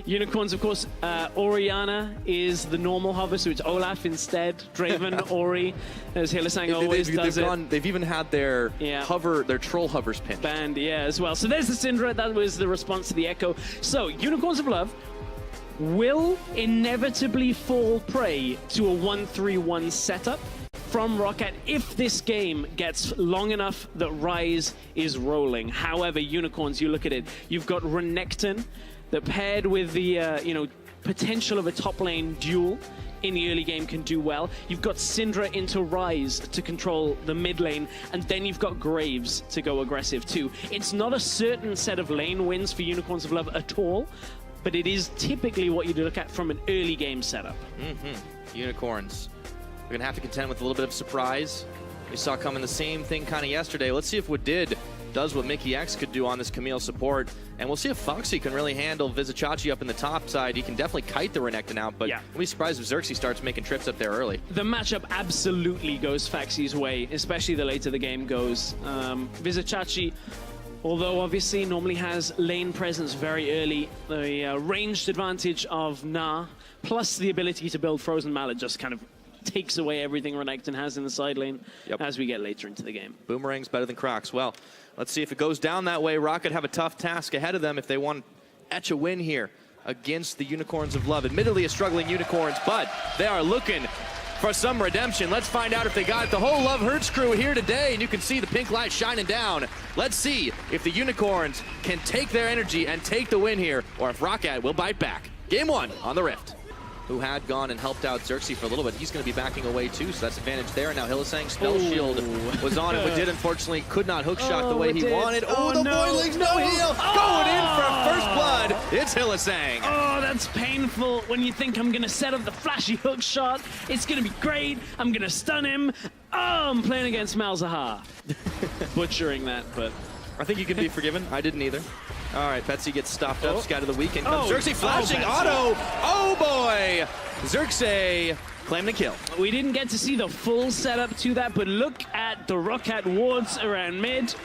Unicorns, of course, Oriana is the normal hover, so it's Olaf instead. Draven, Ori, as Hylissang always does it. They've even had their hover, their troll hovers pinned. Banned, yeah, as well. So there's the Syndra. That was the response to the Echo. So Unicorns of Love will inevitably fall prey to a 1-3-1 setup from ROCCAT if this game gets long enough that Ryze is rolling. However, Unicorns, you look at it, you've got Renekton that paired with the potential of a top lane duel in the early game can do well. You've got Syndra into Ryze to control the mid lane, and then you've got Graves to go aggressive too. It's not a certain set of lane wins for Unicorns of Love at all, but it is typically what you look at from an early game setup. Unicorns. We're going to have to contend with a little bit of surprise. We saw coming the same thing kind of yesterday. Let's see if Wadid does what Mickey X could do on this Camille support. And we'll see if Foxy can really handle Vizicachi up in the top side. He can definitely kite the Renekton out, but we'll be surprised if Xerxes starts making trips up there early. The matchup absolutely goes Foxy's way, especially the later the game goes. Vizicachi, although obviously normally has lane presence very early, the ranged advantage of Gnar, plus the ability to build Frozen Mallet just kind of takes away everything Renekton has in the side lane as we get later into the game. Boomerang's better than Crocs. Well, let's see if it goes down that way. ROCCAT have a tough task ahead of them if they want to etch a win here against the Unicorns of Love. Admittedly a struggling Unicorns, but they are looking for some redemption. Let's find out if they got it. The whole Love Hurts crew here today, and you can see the pink light shining down. Let's see if the Unicorns can take their energy and take the win here, or if ROCCAT will bite back. Game 1 on the Rift. Who had gone and helped out Xerxes for a little bit. He's going to be backing away too, so that's advantage there. And now Hylissang Spell Shield was on, and Wadid unfortunately could not hookshot the way he wanted. The Boilings, no heal! Going in for first blood, it's Hylissang. Oh, that's painful when you think I'm going to set up the flashy hook shot. It's going to be great. I'm going to stun him. Oh, I'm playing against Malzahar. Butchering that, but I think you can be forgiven. I didn't either. All right, Betsy gets stopped up. Scout of the weekend comes Xerxes flashing auto. Oh boy! Xerxes claiming the kill. We didn't get to see the full setup to that, but look at the ROCCAT wards around mid.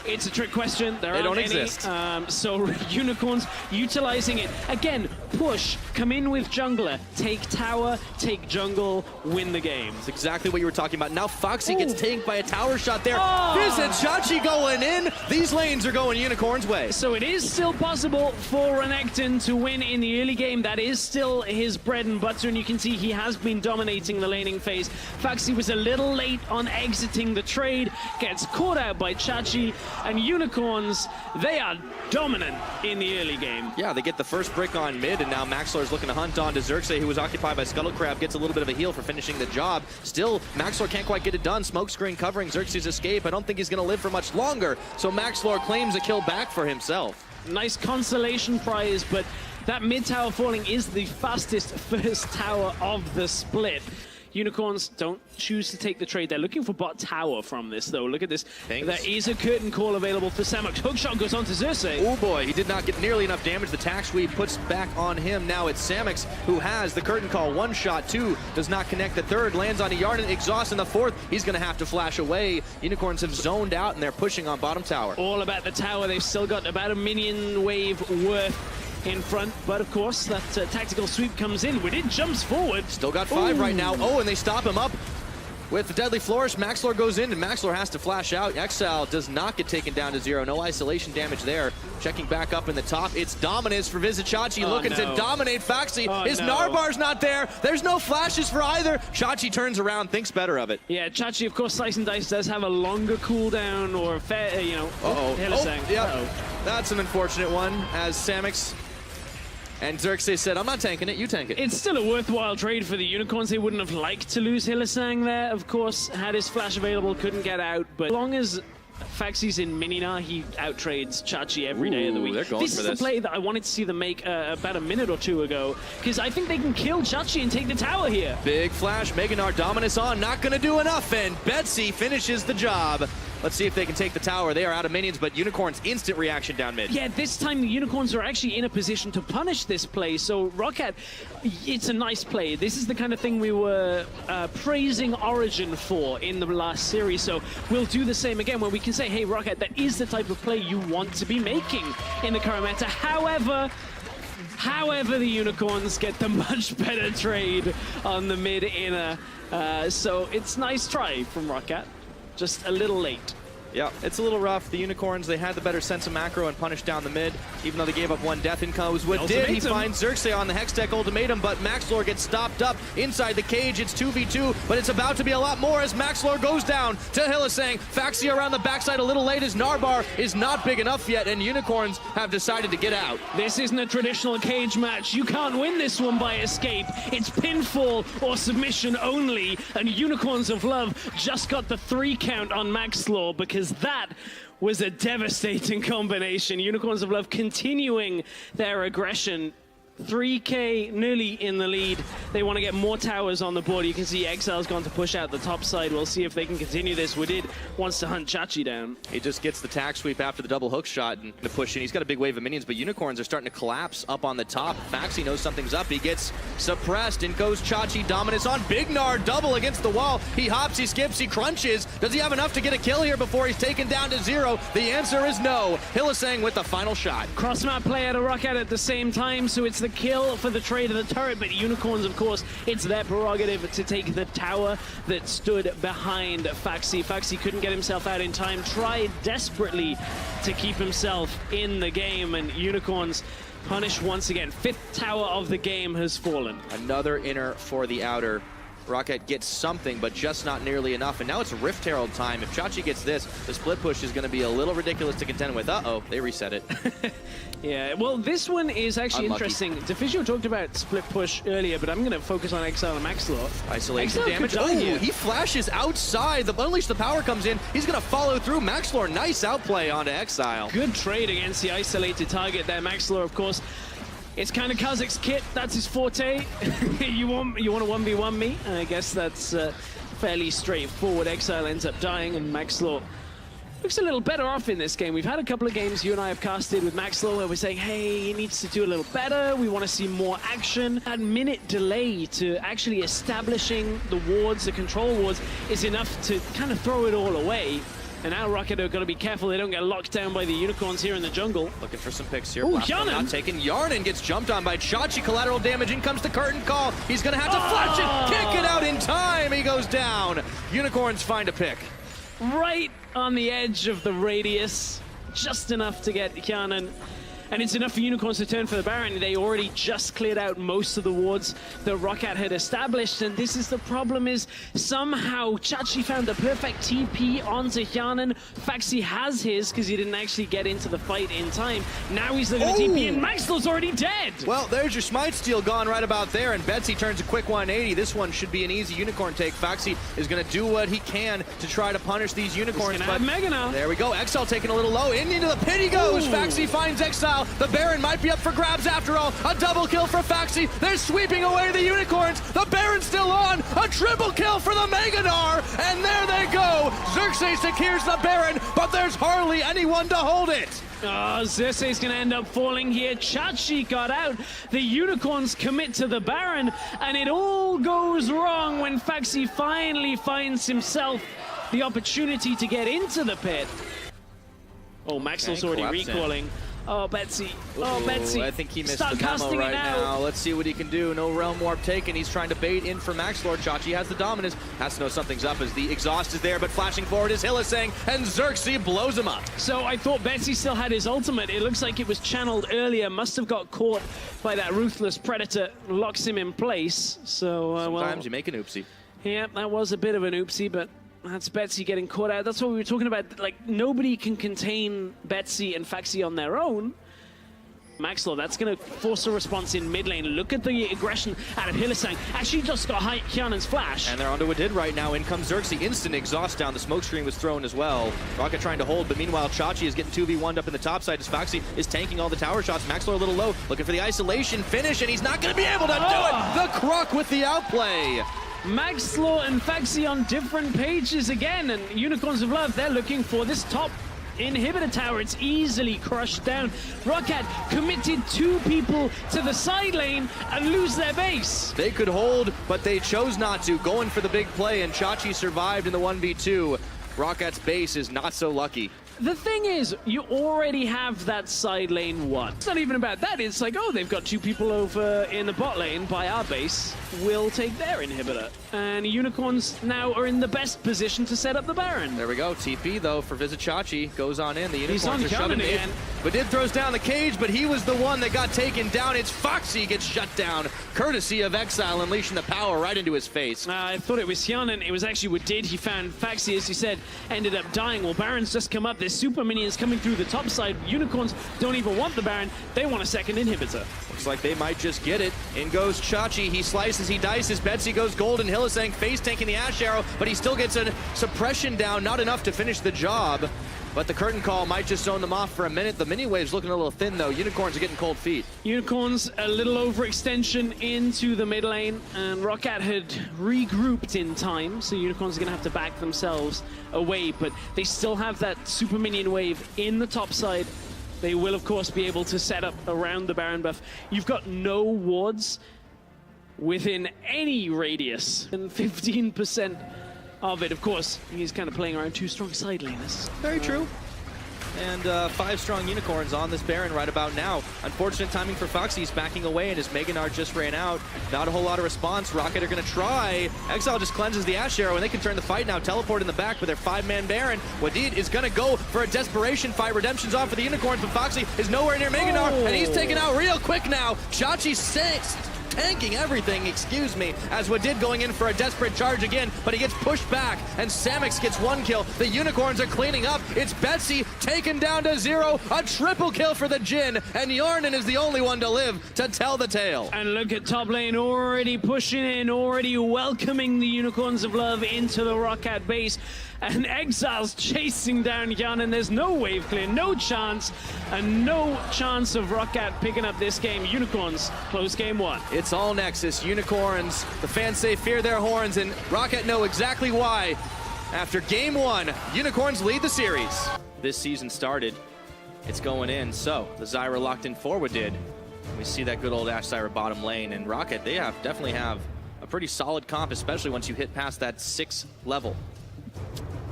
It's a trick question. They don't exist. So Unicorns utilizing it. Again, push, come in with jungler, take tower, take jungle, win the game. That's exactly what you were talking about. Now Foxy gets tanked by a tower shot there. Vizicachi going in. These lanes are going Unicorn's way. So it is still possible for Renekton to win in the early game. That is still his bread and butter, and you can see he has been dominating the laning phase. Foxy was a little late on exiting the trade, gets caught out by Chachi, and Unicorns, they are dominant in the early game. Yeah, they get the first brick on mid, and now Maxlor is looking to hunt on to Xerxes, who was occupied by Scuttlecrab, gets a little bit of a heal for finishing the job. Still, Maxlor can't quite get it done. Smokescreen covering Xerxes' escape. I don't think he's going to live for much longer, so Maxlor claims a kill back for himself. Nice consolation prize, but that mid tower falling is the fastest first tower of the split. Unicorns don't choose to take the trade. They're looking for bot tower from this, though. Look at this. There is a curtain call available for Samux. Hookshot goes on to Xerxes. Oh boy, he did not get nearly enough damage. The tax sweep puts back on him. Now it's Samux who has the curtain call. One shot, two, does not connect. The third lands on a Yarden, exhaust in the fourth. He's going to have to flash away. Unicorns have zoned out, and they're pushing on bottom tower. All about the tower. They've still got about a minion wave worth in front, but of course that tactical sweep comes in. Wadid jumps forward. Still got 5 right now. Oh, and they stop him up with the Deadly Flourish. Maxlor goes in, and Maxlor has to flash out. Exile does not get taken down to 0. No isolation damage there. Checking back up in the top. It's dominance for Vizicachi, looking to dominate Foxy. His Narbar's not there. There's no flashes for either. Chachi turns around, thinks better of it. Yeah, Chachi, of course, Slice and Dice does have a longer cooldown, or fair, That's an unfortunate one, as Samux and Xerxes said, I'm not tanking it, you tank it. It's still a worthwhile trade for the Unicorns. They wouldn't have liked to lose Hylissang there, of course. Had his flash available, couldn't get out. But as long as Foxy's in Mininar, he outtrades Chachi every day of the week. This is the play that I wanted to see them make about a minute or two ago, because I think they can kill Chachi and take the tower here. Big flash, Meganar dominance on, not going to do enough, and Betsy finishes the job. Let's see if they can take the tower. They are out of minions, but Unicorns instant reaction down mid. Yeah, this time the Unicorns are actually in a position to punish this play. So ROCCAT, it's a nice play. This is the kind of thing we were praising Origin for in the last series. So we'll do the same again, where we can say, hey, ROCCAT, that is the type of play you want to be making in the current meta. However, the Unicorns get the much better trade on the mid inner. So it's nice try from ROCCAT, just a little late. Yeah, it's a little rough. The Unicorns, they had the better sense of macro and punished down the mid, even though they gave up one death. In comes what did. He finds Xerxes on the Hextech ultimatum, but Maxlor gets stopped up inside the cage. It's 2v2, but it's about to be a lot more as Maxlor goes down to Hylissang. Faxi around the backside a little late as Narbar is not big enough yet, and Unicorns have decided to get out. This isn't a traditional cage match. You can't win this one by escape. It's pinfall or submission only, and Unicorns of Love just got the 3 count on Maxlor because that was a devastating combination. Unicorns of Love continuing their aggression. 3K nearly in the lead. They want to get more towers on the board. You can see Exile's gone to push out the top side. We'll see if they can continue this. Wadid wants to hunt Chachi down. He just gets the tag sweep after the double hook shot and the push in. He's got a big wave of minions, but Unicorns are starting to collapse up on the top. Faxi knows something's up. He gets suppressed and goes Chachi. Dominus on Big Nard, double against the wall. He hops, he skips, he crunches. Does he have enough to get a kill here before he's taken down to 0? The answer is no. Hylissang with the final shot. Cross-map play at a ROCCAT at the same time, so it's the kill for the trade of the turret, but Unicorns, of course, it's their prerogative to take the tower that stood behind Faxi. Faxi couldn't get himself out in time, tried desperately to keep himself in the game, and Unicorns punished once again. 5th tower of the game has fallen. Another inner for the outer. ROCCAT gets something, but just not nearly enough. And now it's Rift Herald time. If Chachi gets this, the split push is going to be a little ridiculous to contend with. Uh-oh, they reset it. Yeah, well, this one is actually interesting. Defizio talked about split push earlier, but I'm going to focus on Exile and Maxlor. Isolation damage. Oh, he flashes outside. The Unleash the Power comes in. He's going to follow through. Maxlor, nice outplay onto Exile. Good trade against the isolated target there. Maxlor, of course, it's kind of Kazak's kit. That's his forte. you want to 1v1 me? I guess that's fairly straightforward. Exile ends up dying, and Maxlor looks a little better off in this game. We've had a couple of games you and I have casted with Maxlor where we're saying, hey, he needs to do a little better. We want to see more action. That minute delay to actually establishing the wards, the control wards, is enough to kind of throw it all away. And now ROCCAT are going to be careful they don't get locked down by the Unicorns here in the jungle. Looking for some picks here. Ooh, Yarnan! Not taken. Yarnan gets jumped on by Chachi. Collateral damage. In comes the curtain call. He's going to have to flash it. Kick it out in time. He goes down. Unicorns find a pick. Right on the edge of the radius. Just enough to get Yarnan. And it's enough for Unicorns to turn for the Baron. They already just cleared out most of the wards that ROCCAT had established, and this is the problem, is somehow Chachi found the perfect TP onto Yarnan. Faxi has his, because he didn't actually get into the fight in time. Now he's looking at TP, and Maxlor's already dead! Well, there's your Smite Steal gone right about there, and Betsy turns a quick 180. This one should be an easy Unicorn take. Faxi is going to do what he can to try to punish these Unicorns. But Mega now. There we go. Exile taking a little low. Into the pit he goes. Faxi finds Exile. The Baron might be up for grabs after all. A double kill for Faxi. They're sweeping away the Unicorns. The Baron's still on. A triple kill for the Meganar. And there they go. Xerxes secures the Baron, but there's hardly anyone to hold it. Xerxes gonna end up falling here. Chachi got out. The Unicorns commit to the Baron, and it all goes wrong when Faxi finally finds himself the opportunity to get into the pit. Oh, Maxwell's already recalling. Oh, Betsy. Oh, Betsy. I think he missed the memo right now. Let's see what he can do. No Realm Warp taken. He's trying to bait in for Maxlor. Chachi has the dominance. Has to know something's up as the exhaust is there, but flashing forward is Hylissang, and Xerxes blows him up. So I thought Betsy still had his ultimate. It looks like it was channeled earlier. Must have got caught by that ruthless predator. Locks him in place. So, sometimes you make an oopsie. Yeah, that was a bit of an oopsie, but that's Betsy getting caught out. That's what we were talking about. Like, nobody can contain Betsy and Faxi on their own. Maxlor, that's going to force a response in mid lane. Look at the aggression out of Hylissang. Actually just got Kianan's flash. And they're onto Wadid right now. In comes Xerxes. Instant exhaust down. The smoke screen was thrown as well. ROCCAT trying to hold, but meanwhile Chachi is getting 2v1'd up in the top side as Faxi is tanking all the tower shots. Maxlor a little low, looking for the isolation finish, and he's not going to be able to do it. The Croc with the outplay. Maxlaw and Faxi on different pages again, and Unicorns of Love, they're looking for this top inhibitor tower. It's easily crushed down. ROCCAT committed 2 people to the side lane and lose their base. They could hold, but they chose not to, going for the big play, and Chachi survived in the 1v2. ROCCAT's base is not so lucky. The thing is, you already have that side lane won. It's not even about that. It's like, oh, they've got 2 people over in the bot lane by our base. We'll take their inhibitor. And Unicorns now are in the best position to set up the Baron. There we go. TP, though, for Visit Chachi. Goes on in. The Unicorns are shoving again. Badid throws down the cage, but he was the one that got taken down. It's Foxy gets shut down, courtesy of Exile, unleashing the power right into his face. I thought it was Hyun, and it was actually Wadid. He found Faxi, as you said, ended up dying. Well, Baron's just come up. There's super minions coming through the top side. Unicorns don't even want the Baron. They want a second inhibitor. Looks like they might just get it. In goes Chachi. He slices, he dices. Betsy goes golden. Hylissang face tanking the Ash Arrow, but he still gets a suppression down. Not enough to finish the job. But the curtain call might just zone them off for a minute. The mini wave's looking a little thin, though. Unicorns are getting cold feet. Unicorns, a little overextension into the mid lane, and ROCCAT had regrouped in time, so Unicorns are going to have to back themselves away, but they still have that super minion wave in the top side. They will, of course, be able to set up around the Baron buff. You've got no wards within any radius, and 15% of it, of course, he's kind of playing around 2 strong side laners. Very true. And 5 strong Unicorns on this Baron right about now. Unfortunate timing for Foxy. He's backing away, and his Meganar just ran out. Not a whole lot of response. ROCCAT are going to try. Exile just cleanses the Ash Arrow, and they can turn the fight now. Teleport in the back with their 5-man Baron. Wadid is going to go for a desperation fight. Redemption's off for the Unicorns, but Foxy is nowhere near Meganar, and he's taken out real quick now. Chachi tanking everything, excuse me, as Wadid going in for a desperate charge again, but he gets pushed back, and Samix gets 1 kill. The Unicorns are cleaning up. It's Betsy taken down to 0. A triple kill for the Jhin, and Yarnan is the only one to live to tell the tale. And look at top lane already pushing in, already welcoming the Unicorns of Love into the ROCCAT base. And Exile's chasing down Yarnan. There's no wave clear, no chance, and no chance of ROCCAT picking up this game. Unicorns close game 1. It's all Nexus. Unicorns, the fans say fear their horns, and ROCCAT know exactly why. After game 1, Unicorns lead the series. This season started, it's going in, so the Zyra locked in forward did. We see that good old Ash Zyra bottom lane, and ROCCAT, they definitely have a pretty solid comp, especially once you hit past that 6th level.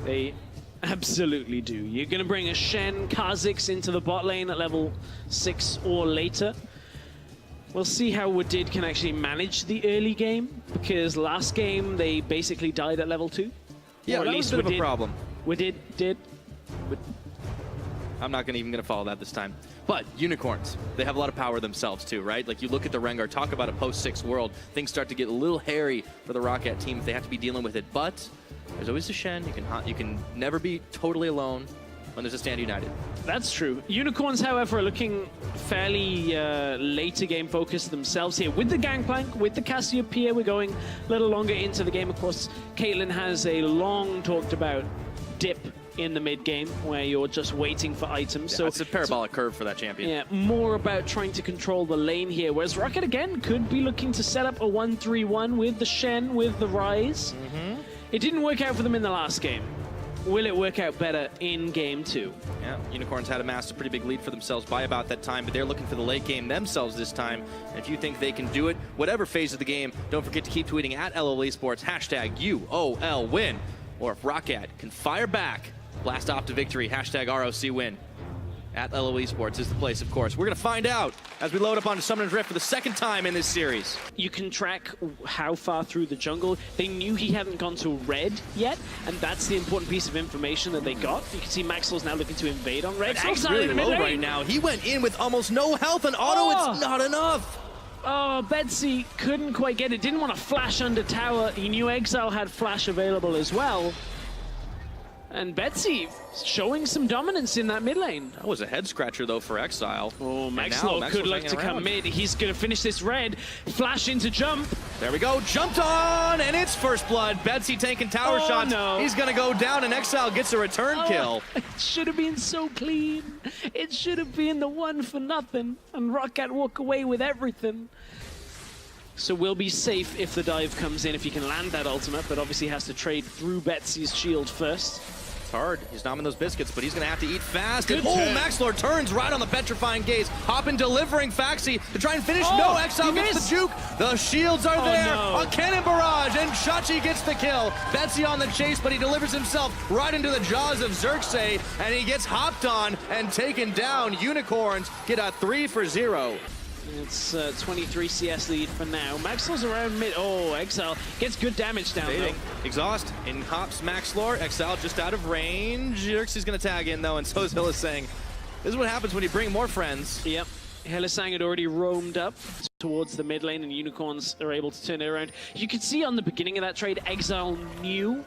They absolutely do. You're going to bring a Shen, Kha'Zix into the bot lane at level 6 or later. We'll see how Wadid can actually manage the early game, because last game they basically died at level 2. Yeah, that was a bit of a problem. Wadid did. I'm not even going to follow that this time. But Unicorns, they have a lot of power themselves too, right? Like you look at the Rengar, talk about a post-6 world, things start to get a little hairy for the ROCCAT team if they have to be dealing with it. But there's always a Shen. You can never be totally alone when there's a Stand United. That's true. Unicorns, however, are looking fairly later game focused themselves here. With the Gangplank, with the Cassiopeia, we're going a little longer into the game. Of course, Caitlyn has a long talked about dip in the mid game where you're just waiting for items. Yeah, so it's a parabolic curve for that champion. Yeah, more about trying to control the lane here. Whereas ROCCAT again could be looking to set up a 1-3-1 with the Shen, with the Ryze. It didn't work out for them in the last game. Will it work out better in game 2? Yeah, Unicorns had amassed a pretty big lead for themselves by about that time, but they're looking for the late game themselves this time. And if you think they can do it, whatever phase of the game, don't forget to keep tweeting at LOL Esports, hashtag UOL win. Or if ROCCAT can fire back, blast off to victory, hashtag ROC win. At LOL Esports is the place, of course. We're going to find out as we load up onto Summoner's Rift for the 2nd time in this series. You can track how far through the jungle. They knew he hadn't gone to red yet, and that's the important piece of information that they got. You can see Maxwell's now looking to invade on red. Maxwell's really low right now. He went in with almost no health, and auto, it's not enough. Oh, Betsy couldn't quite get it. Didn't want to flash under tower. He knew Exile had flash available as well. And Betsy showing some dominance in that mid lane. That was a head scratcher though for Exile. Oh, Maxwell could like to come mid. He's going to finish this red. Flash into jump. There we go. Jumped on, and it's first blood. Betsy taking tower shots. No. He's going to go down, and Exile gets a return kill. It should have been so clean. It should have been the 1 for nothing. And ROCCAT walk away with everything. So we'll be safe if the dive comes in, if he can land that ultimate, but obviously has to trade through Betsy's shield first. It's hard. He's nomming those biscuits, but he's going to have to eat fast. Good And, oh, turn. Maxlor turns right on the petrifying gaze. Hoppin delivering Faxi to try and finish. No, Exile gets the juke. The shields are there. No. A cannon barrage, and Chachi gets the kill. Betsy on the chase, but he delivers himself right into the jaws of Xerxes, and he gets hopped on and taken down. Unicorns get a 3 for 0. It's 23 CS lead for now. Maxlor's around mid. Oh, Exile gets good damage down though. Exhaust. In hops Maxlor. Exile just out of range. Xerxes is going to tag in though, and so is Hillisang. This is what happens when you bring more friends. Yep. Hillisang had already roamed up towards the mid lane, and Unicorns are able to turn it around. You could see on the beginning of that trade, Exile knew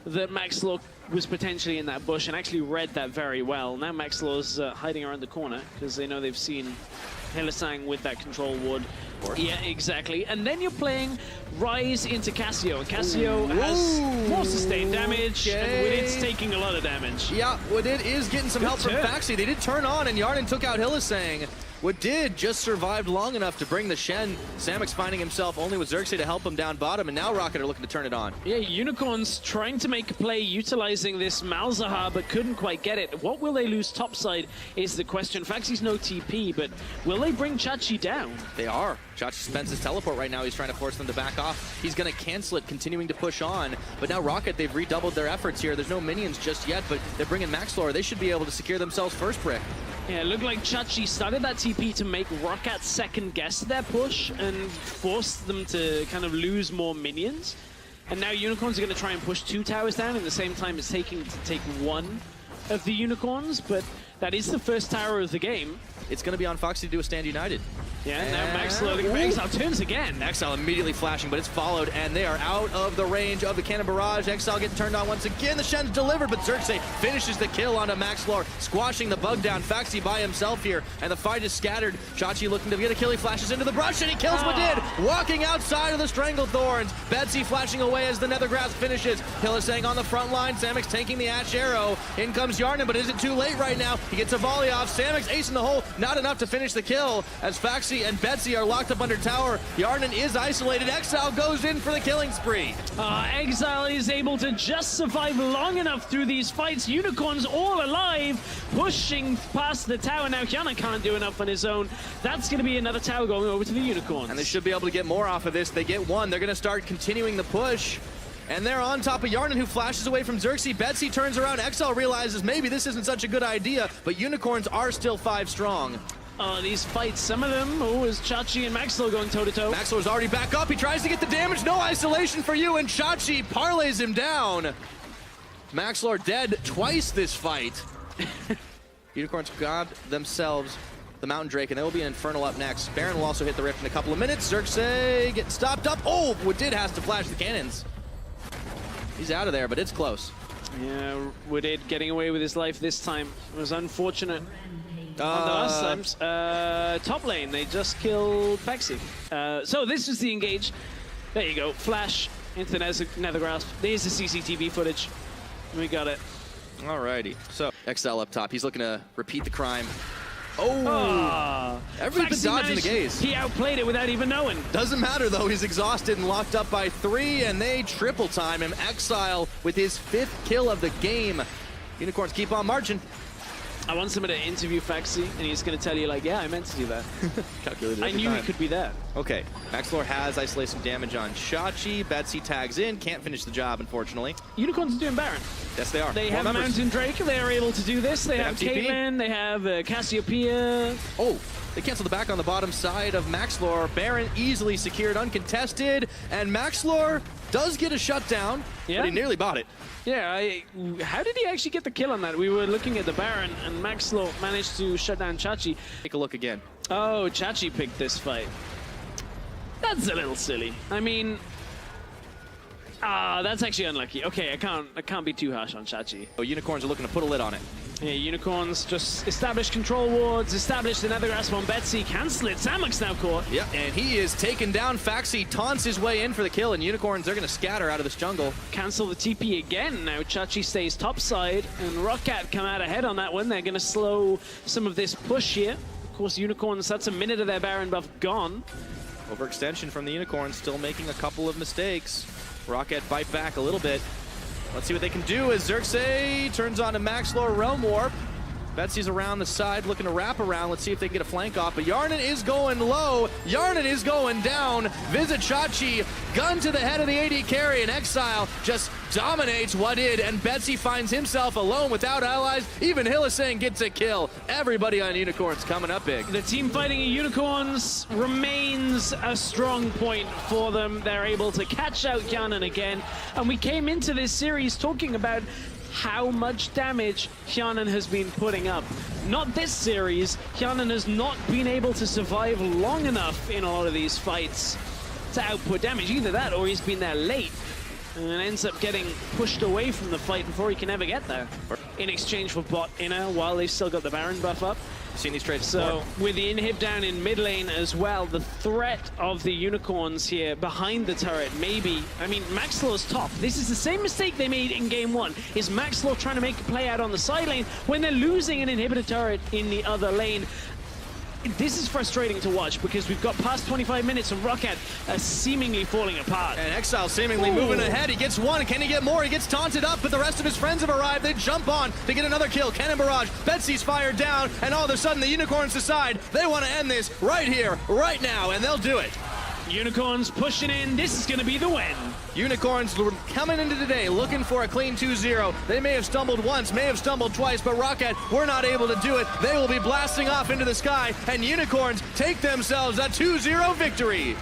that Maxlor was potentially in that bush and actually read that very well. Now Maxlor's hiding around the corner because they know they've seen Hillisang with that control ward. Yeah, exactly. And then you're playing Rise into Cassio. Cassio has more sustained damage, and Widid's taking a lot of damage. Yeah, Widid is getting some help from turn. Faxi. They did turn on, and Yarden took out Hillisang. Widid just survived long enough to bring the Shen. Samix finding himself only with Xerxes to help him down bottom, and now ROCCAT are looking to turn it on. Yeah, Unicorns trying to make a play utilizing this Malzahar, but couldn't quite get it. What will they lose topside is the question. Faxi's no TP, but will they bring Chachi down? They are. Chachi spends his teleport right now. He's trying to force them to back off. He's going to cancel it, continuing to push on. But now ROCCAT, they've redoubled their efforts here. There's no minions just yet, but they're bringing Maxlor. They should be able to secure themselves first brick. Yeah, it looked like Chachi started that TP to make ROCCAT second guess their push and force them to kind of lose more minions. And now Unicorns are going to try and push 2 towers down at the same time it's taking to take 1 of the Unicorns, but that is the first tower of the game. It's going to be on Foxy to do a stand united. Yeah, now Max loading for Exile turns again. Exile immediately flashing, but it's followed, and they are out of the range of the cannon barrage. Exile getting turned on once again. The Shen's delivered, but Xerxes finishes the kill onto Maxlor, squashing the bug down. Faxi by himself here, and the fight is scattered. Chachi looking to get a kill. He flashes into the brush, and he kills Widid, walking outside of the Strangled Thorns. Betsy flashing away as the Nethergrass finishes. Hillisang on the front line. Samix taking the Ash Arrow. In comes Yarden, but is it too late right now? He gets a volley off. Samix ace in the hole, not enough to finish the kill as Faxi and Betsy are locked up under tower. Yarden is isolated. Exile goes in for the killing spree. Exile is able to just survive long enough through these fights. Unicorns all alive, pushing past the tower. Now Hyana can't do enough on his own. That's going to be another tower going over to the Unicorns. And they should be able to get more off of this. They get 1. They're going to start continuing the push. And they're on top of Yarden, who flashes away from Xerxes. Betsy turns around. Exile realizes maybe this isn't such a good idea, but Unicorns are still 5 strong. These fights, some of them, is Chachi and Maxlor going toe-to-toe. Maxlor's already back up. He tries to get the damage. No isolation for you, and Chachi parlays him down. Maxlor dead twice this fight. Unicorns grabbed themselves the Mountain Drake, and there will be an Infernal up next. Baron will also hit the Rift in a couple of minutes. Xerxes getting stopped up. Oh, Widid has to flash the cannons. He's out of there, but it's close. Yeah, Widid getting away with his life this time. It was unfortunate. On the last times, top lane, they just killed Faxi. So this is the engage. There you go, flash into the Nethergrasp. There's the CCTV footage. We got it. Alrighty, so Exile up top. He's looking to repeat the crime. Everybody's been dodging the gaze. He outplayed it without even knowing. Doesn't matter though, he's exhausted and locked up by 3, and they triple time him. Exile with his 5th kill of the game. Unicorns keep on marching. I want someone to interview Faxi, and he's going to tell you, like, yeah, I meant to do that. Calculated I knew he could be there. Okay, Maxlor has isolation damage on Chachi. Betsy tags in, can't finish the job, unfortunately. Unicorns are doing Baron. Yes, they are. They have Mountain Drake. They are able to do this. They have Caitlyn. They have Cassiopeia. Oh, they cancel the back on the bottom side of Maxlor. Baron easily secured, uncontested, and Maxlor does get a shutdown, but he nearly bought it. Yeah, how did he actually get the kill on that? We were looking at the Baron, and Maxlor managed to shut down Chachi. Take a look again. Oh, Chachi picked this fight. That's a little silly. I mean, that's actually unlucky. Okay, I can't be too harsh on Chachi. Oh, Unicorns are looking to put a lid on it. Yeah, Unicorns just establish control wards, establish the Nethergrasp on Betsy, cancel it. Samuk's now caught. Yep, and he is taken down. Faxi taunts his way in for the kill, and Unicorns, they're going to scatter out of this jungle. Cancel the TP again. Now Chachi stays topside, and ROCCAT come out ahead on that one. They're going to slow some of this push here. Of course, Unicorns, that's a minute of their Baron buff gone. Overextension from the Unicorns, still making a couple of mistakes. ROCCAT bite back a little bit. Let's see what they can do as Xerxes turns on to Maxlore Realm Warp. Betsy's around the side looking to wrap around. Let's see if they can get a flank off, but Yarnan is going low. Yarnan is going down. Visit Chachi, gun to the head of the AD carry, and Exile just dominates what did, and Betsy finds himself alone without allies. Even Hillisang gets a kill. Everybody on Unicorns coming up big. The team fighting Unicorns remains a strong point for them. They're able to catch out Yarnan again, and we came into this series talking about how much damage Hyanan has been putting up. Not this series. Hyanan has not been able to survive long enough in a lot of these fights to output damage. Either that or he's been there late and ends up getting pushed away from the fight before he can ever get there. In exchange for bot inner while they've still got the Baron buff up. Seen these trades So before. with the inhib down in mid lane as well, the threat of the Unicorns here behind the turret, maybe. I mean, Maxlore's top. This is the same mistake they made in game one. Is Maxlore trying to make a play out on the side lane when they're losing an inhibitor turret in the other lane. This is frustrating to watch because we've got past 25 minutes of ROCCAT seemingly falling apart. And Exile seemingly moving ahead. He gets one. Can he get more? He gets taunted up, but the rest of his friends have arrived. They jump on to get another kill. Cannon Barrage. Betsy's fired down, and all of a sudden the Unicorns decide they want to end this right here, right now, and they'll do it. Unicorns pushing in. This is going to be the win. Unicorns coming into today looking for a clean 2-0. They may have stumbled once, may have stumbled twice, but ROCCAT were not able to do it. They will be blasting off into the sky, and Unicorns take themselves a 2-0 victory.